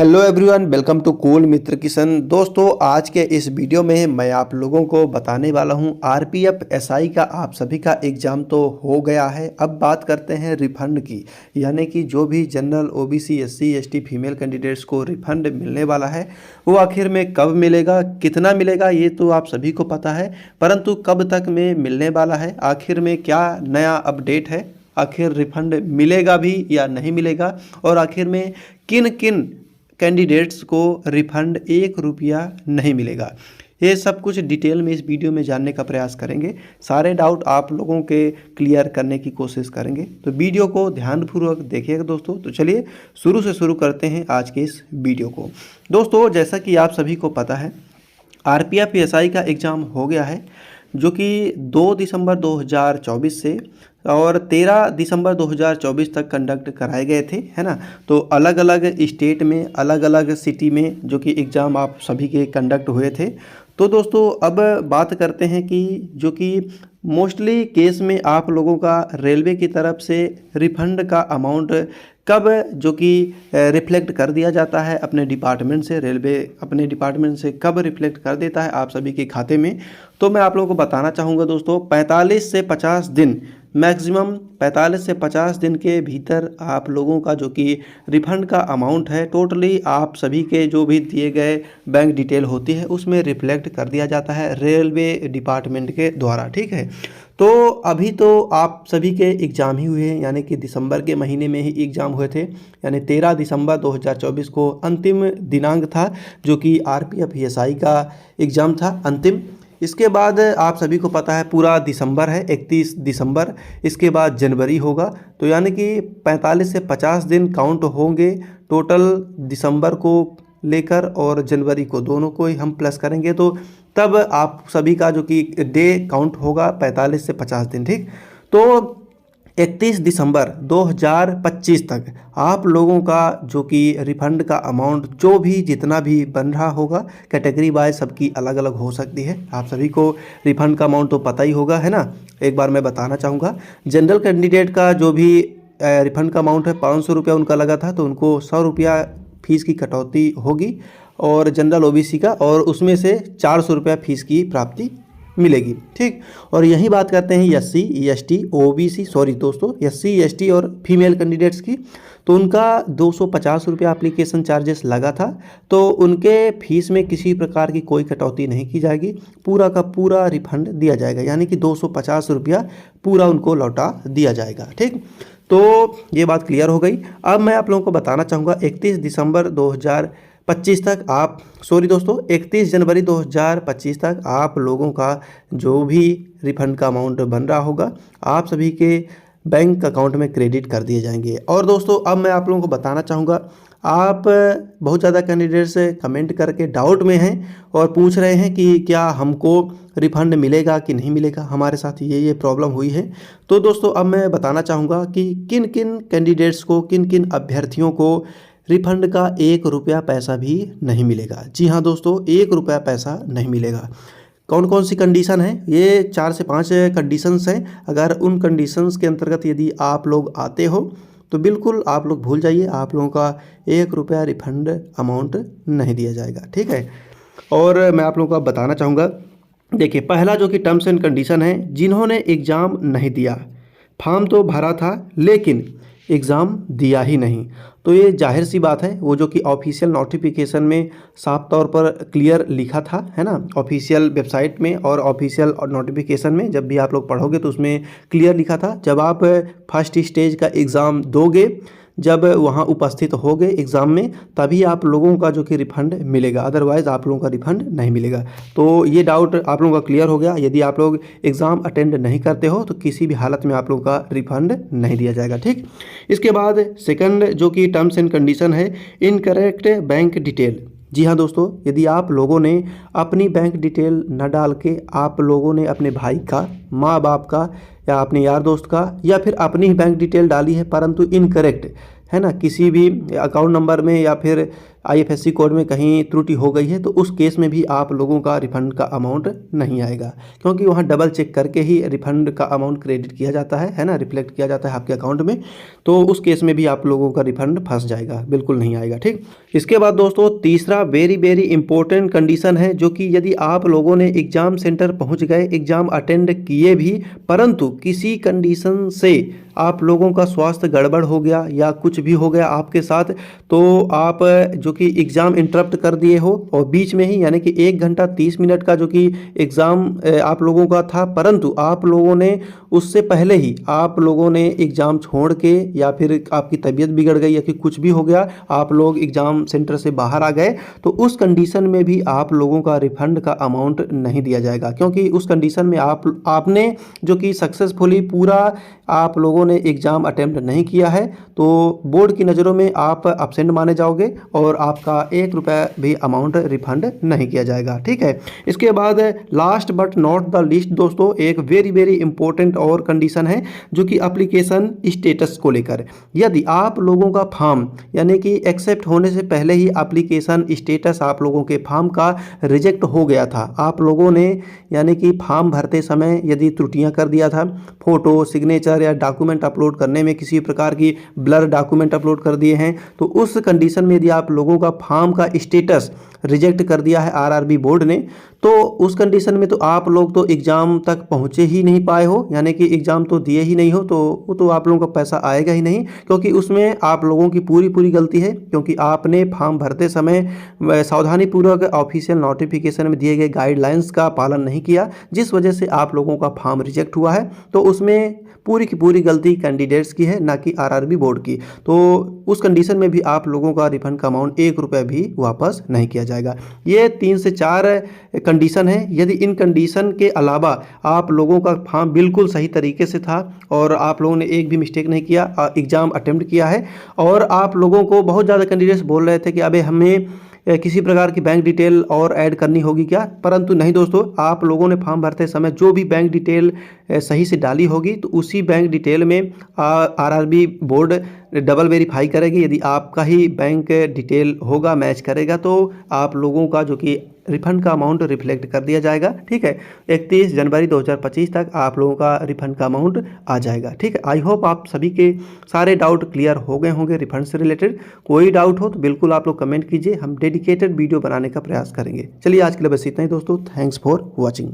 Hello everyone, welcome to cool Mitra Kishan. दोस्तों, आज के इस वीडियो में मैं आप लोगों को बताने वाला हूं आरपीएफ एसआई का आप सभी का एग्ज़ाम तो हो गया है। अब बात करते हैं रिफंड की, यानी कि जो भी general OBC SC ST female candidates को रिफंड मिलने वाला है वो आखिर में कब मिलेगा, कितना मिलेगा, ये तो आप सभी को पता है, परंतु कब तक में मिलने वाला है, आखिर में क्या नया अपडेट है, आखिर रिफंड मिलेगा भी या नहीं मिलेगा, और आखिर में किन किन कैंडिडेट्स को रिफंड 1 रुपया नहीं मिलेगा, ये सब कुछ डिटेल में इस वीडियो में जानने का प्रयास करेंगे। सारे डाउट आप लोगों के क्लियर करने की कोशिश करेंगे, तो वीडियो को ध्यानपूर्वक देखिएगा दोस्तों। तो चलिए शुरू से शुरू करते हैं आज के इस वीडियो को। दोस्तों, जैसा कि आप सभी को पता है आरपीएफ एसआई का एग्ज़ाम हो गया है, जो कि 2 दिसंबर 2024 से और 13 दिसंबर 2024 तक कंडक्ट कराए गए थे, है ना। तो अलग अलग स्टेट में, अलग अलग सिटी में जो कि एग्ज़ाम आप सभी के कंडक्ट हुए थे। तो दोस्तों, अब बात करते हैं कि जो कि मोस्टली केस में आप लोगों का रेलवे की तरफ से रिफंड का अमाउंट कब जो कि रिफ्लेक्ट कर दिया जाता है अपने डिपार्टमेंट से, रेलवे अपने डिपार्टमेंट से कब रिफ्लेक्ट कर देता है आप सभी के खाते में, तो मैं आप लोगों को बताना चाहूँगा दोस्तों। 45 से 50 दिन, मैक्सिमम 45 से 50 दिन के भीतर आप लोगों का जो कि रिफंड का अमाउंट है टोटली आप सभी के जो भी दिए गए बैंक डिटेल होती है उसमें रिफ्लेक्ट कर दिया जाता है रेलवे डिपार्टमेंट के द्वारा, ठीक है। तो अभी तो आप सभी के एग्ज़ाम ही हुए हैं, यानी कि दिसंबर के महीने में ही एग्ज़ाम हुए थे, यानी 13 दिसंबर 2024 को अंतिम दिनांक था जो कि आरपीएफ एसआई का एग्ज़ाम था अंतिम। इसके बाद आप सभी को पता है पूरा दिसंबर है, 31 दिसंबर, इसके बाद जनवरी होगा। तो यानी कि 45 से 50 दिन काउंट होंगे टोटल, दिसंबर को लेकर और जनवरी को, दोनों को ही हम प्लस करेंगे तो तब आप सभी का जो कि डे काउंट होगा 45 से 50 दिन, ठीक। तो 31 दिसंबर 2025 तक आप लोगों का जो कि रिफंड का अमाउंट जो भी जितना भी बन रहा होगा, कैटेगरी वाइज सबकी अलग अलग हो सकती है, आप सभी को रिफंड का अमाउंट तो पता ही होगा, है ना। एक बार मैं बताना चाहूँगा, जनरल कैंडिडेट का जो भी रिफंड का अमाउंट है 500 रुपया उनका लगा था, तो उनको 100 रुपया फीस की कटौती होगी, और जनरल ओबीसी का, और उसमें से 400 रुपया फीस की प्राप्ति मिलेगी, ठीक। और यही बात करते हैं एससी एसटी ओबीसी, सॉरी दोस्तों, एससी एसटी और फीमेल कैंडिडेट्स की, तो उनका 250 रुपया एप्लीकेशन चार्जेस लगा था, तो उनके फीस में किसी प्रकार की कोई कटौती नहीं की जाएगी, पूरा का पूरा रिफंड दिया जाएगा, यानी कि 250 रुपया पूरा उनको लौटा दिया जाएगा, ठीक। तो ये बात क्लियर हो गई। अब मैं आप लोगों को बताना चाहूँगा 31 दिसंबर 2025 तक आप, सॉरी दोस्तों, 31 जनवरी 2025 तक आप लोगों का जो भी रिफंड का अमाउंट बन रहा होगा आप सभी के बैंक अकाउंट में क्रेडिट कर दिए जाएंगे। और दोस्तों, अब मैं आप लोगों को बताना चाहूँगा, आप बहुत ज़्यादा कैंडिडेट्स कमेंट करके डाउट में हैं और पूछ रहे हैं कि क्या हमको रिफ़ंड मिलेगा कि नहीं मिलेगा, हमारे साथ ये प्रॉब्लम हुई है। तो दोस्तों, अब मैं बताना चाहूँगा कि किन किन कैंडिडेट्स को, किन किन अभ्यर्थियों को रिफ़ंड का 1 रुपया पैसा भी नहीं मिलेगा। जी हाँ दोस्तों, 1 रुपया पैसा नहीं मिलेगा। कौन कौन सी कंडीशन है, ये 4 से 5 कंडीशंस हैं। अगर उन कंडीशंस के अंतर्गत यदि आप लोग आते हो तो बिल्कुल आप लोग भूल जाइए, आप लोगों का 1 रुपया रिफंड अमाउंट नहीं दिया जाएगा, ठीक है। और मैं आप लोगों को बताना चाहूँगा, देखिए पहला जो कि टर्म्स एंड कंडीशन है, जिन्होंने एग्ज़ाम नहीं दिया, फॉर्म तो भरा था लेकिन एग्ज़ाम दिया ही नहीं, तो ये जाहिर सी बात है, वो जो कि ऑफिशियल नोटिफिकेशन में साफ तौर पर क्लियर लिखा था, है ना, ऑफिशियल वेबसाइट में और ऑफिशियल नोटिफिकेशन में जब भी आप लोग पढ़ोगे तो उसमें क्लियर लिखा था, जब आप फर्स्ट स्टेज का एग्ज़ाम दोगे, जब वहाँ उपस्थित हो गए एग्ज़ाम में, तभी आप लोगों का जो कि रिफ़ंड मिलेगा, अदरवाइज़ आप लोगों का रिफ़ंड नहीं मिलेगा। तो ये डाउट आप लोगों का क्लियर हो गया। यदि आप लोग एग्ज़ाम अटेंड नहीं करते हो तो किसी भी हालत में आप लोगों का रिफ़ंड नहीं दिया जाएगा, ठीक। इसके बाद सेकंड जो कि टर्म्स एंड कंडीशन है, इनकरेक्ट बैंक डिटेल। जी हाँ दोस्तों, यदि आप लोगों ने अपनी बैंक डिटेल न डाल के आप लोगों ने अपने भाई का, माँ बाप का या अपने यार दोस्त का या फिर अपनी ही बैंक डिटेल डाली है परंतु इनकरेक्ट, है ना, किसी भी अकाउंट नंबर में या फिर आईएफएससी कोड में कहीं त्रुटि हो गई है तो उस केस में भी आप लोगों का रिफंड का अमाउंट नहीं आएगा, क्योंकि वहाँ डबल चेक करके ही रिफंड का अमाउंट क्रेडिट किया जाता है ना, रिफ्लेक्ट किया जाता है आपके अकाउंट में। तो उस केस में भी आप लोगों का रिफंड फंस जाएगा, बिल्कुल नहीं आएगा। ठीक, इसके बाद दोस्तों तीसरा वेरी वेरी इंपॉर्टेंट कंडीशन है, जो कि यदि आप लोगों ने एग्ज़ाम सेंटर पहुंच गए, एग्ज़ाम अटेंड किए भी, परंतु किसी कंडीशन से आप लोगों का स्वास्थ्य गड़बड़ हो गया या कुछ भी हो गया आपके साथ, तो आप जो कि एग्ज़ाम इंटरप्ट कर दिए हो और बीच में ही, यानी कि 1 घंटा 30 मिनट का जो कि एग्ज़ाम आप लोगों का था, परंतु आप लोगों ने उससे पहले ही आप लोगों ने एग्ज़ाम छोड़ के, या फिर आपकी तबीयत बिगड़ गई या कि कुछ भी हो गया, आप लोग एग्ज़ाम सेंटर से बाहर आ गए, तो उस कंडीशन में भी आप लोगों का रिफंड का अमाउंट नहीं दिया जाएगा, क्योंकि उस कंडीशन में आपने जो कि सक्सेसफुली पूरा आप लोगों ने एग्ज़ाम अटेम्प्ट नहीं किया है, तो बोर्ड की नज़रों में आप एब्सेंट माने जाओगे और आपका 1 रुपया भी अमाउंट रिफंड नहीं किया जाएगा। ठीक है, इसके बाद last but not the list दोस्तों, एक वेरी वेरी इंपॉर्टेंट और कंडीशन है, जो कि एप्लीकेशन स्टेटस को लेकर। यदि आप लोगों का फॉर्म यानी कि एक्सेप्ट होने से पहले ही एप्लीकेशन स्टेटस आप लोगों के फॉर्म का रिजेक्ट हो गया था, आप लोगों ने यानी कि फॉर्म भरते समय यदि त्रुटियां कर दिया था, फोटो, सिग्नेचर या डॉक्यूमेंट अपलोड करने में किसी प्रकार की ब्लर डॉक्यूमेंट अपलोड कर दिए हैं, तो उस कंडीशन में यदि आप लोगों का फॉर्म का स्टेटस रिजेक्ट कर दिया है आरआरबी बोर्ड ने, तो उस कंडीशन में तो आप लोग तो एग्ज़ाम तक पहुँचे ही नहीं पाए हो, यानी कि एग्ज़ाम तो दिए ही नहीं हो, तो वो तो आप लोगों का पैसा आएगा ही नहीं, क्योंकि उसमें आप लोगों की पूरी गलती है, क्योंकि आपने फॉर्म भरते समय सावधानीपूर्वक ऑफिशियल नोटिफिकेशन में दिए गए गाइडलाइंस का पालन नहीं किया, जिस वजह से आप लोगों का फॉर्म रिजेक्ट हुआ है। तो उसमें पूरी की पूरी गलती कैंडिडेट्स की है, ना कि आरआरबी बोर्ड की। तो उस कंडीशन में भी आप लोगों का रिफंड का अमाउंट 1 रुपया भी वापस नहीं किया जाएगा। ये 3 से 4 कंडीशन है। यदि इन कंडीशन के अलावा आप लोगों का फॉर्म बिल्कुल सही तरीके से था और आप लोगों ने एक भी मिस्टेक नहीं किया, एग्ज़ाम अटेम्प्ट किया है, और आप लोगों को बहुत ज़्यादा कैंडिडेट्स बोल रहे थे कि अबे हमें किसी प्रकार की बैंक डिटेल और ऐड करनी होगी क्या, परंतु नहीं दोस्तों, आप लोगों ने फॉर्म भरते समय जो भी बैंक डिटेल सही से डाली होगी, तो उसी बैंक डिटेल में आरआरबी बोर्ड डबल वेरीफाई करेगी। यदि आपका ही बैंक डिटेल होगा, मैच करेगा, तो आप लोगों का जो कि रिफंड का अमाउंट रिफ्लेक्ट कर दिया जाएगा। ठीक है, 31 जनवरी 2025 तक आप लोगों का रिफंड का अमाउंट आ जाएगा। ठीक है, आई होप आप सभी के सारे डाउट क्लियर हो गए होंगे रिफंड से रिलेटेड। कोई डाउट हो तो बिल्कुल आप लोग कमेंट कीजिए, हम डेडिकेटेड वीडियो बनाने का प्रयास करेंगे। चलिए आज के लिए बस इतना ही दोस्तों, थैंक्स फॉर वॉचिंग।